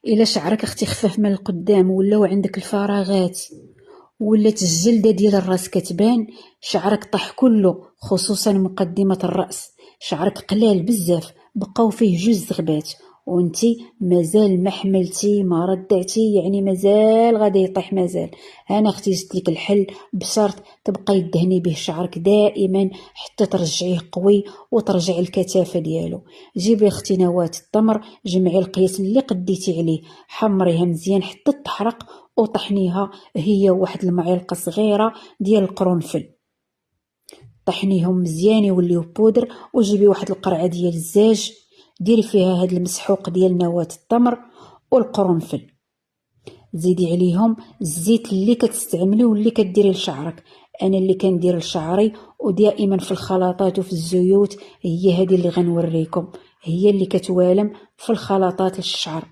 إلا شعرك اختي خفاف من القدام ولاو عندك الفراغات ولات الجلدة ديال الراس كتبان، شعرك طاح كله خصوصا مقدمة الرأس، شعرك قلال بزاف بقاو فيه جوج زغبات وانتي مازال ما حملتي ما رضعتي، يعني مازال غادي يطيح مازال. انا اختي جبت لك الحل بشرط تبقاي دهني به شعرك دائما حتى ترجعيه قوي وترجع الكثافه ديالو. جيبي اختي نواه التمر، جمعي القياس اللي قديتي عليه، حمريها مزيان حتى تحرق وطحنيها هي واحد المعلقه صغيره ديال القرنفل، طحنيهم مزيان يوليو بودر. وجيبي واحد القرعه ديال الزاج، ديري فيها هاد المسحوق ديال نواه التمر والقرنفل، زيدي عليهم الزيت اللي كتستعملي واللي كديري لشعرك. انا اللي كندير لشعري ودائما في الخلطات وفي الزيوت هي هذه اللي غنوريكم، هي اللي كتوالم في الخلطات للشعر.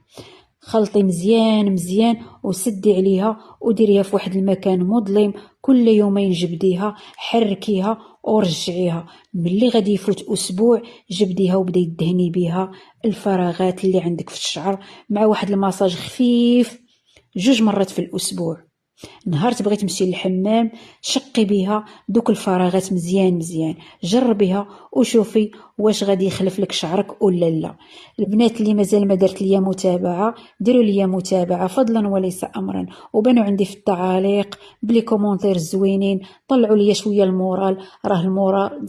خلطي مزيان مزيان وسدي عليها وديريها في واحد المكان مظلم، كل يومين جبديها حركيها ورجعيها. ملي غادي يفوت اسبوع جبديها وبداي دهني بها الفراغات اللي عندك في الشعر مع واحد المساج خفيف جوج مرات في الاسبوع. نهار تبغي تمشي للحمام شقي بها دوك الفراغات مزيان مزيان، جربيها وشوفي واش غادي يخلف لك شعرك ولا لا. البنات اللي مازال ما درت ليا متابعه ديروا ليا متابعه فضلا وليس امرا، وبانوا عندي في التعاليق بلي كومونتير زوينين، طلعوا ليا شويه المورال، راه المورال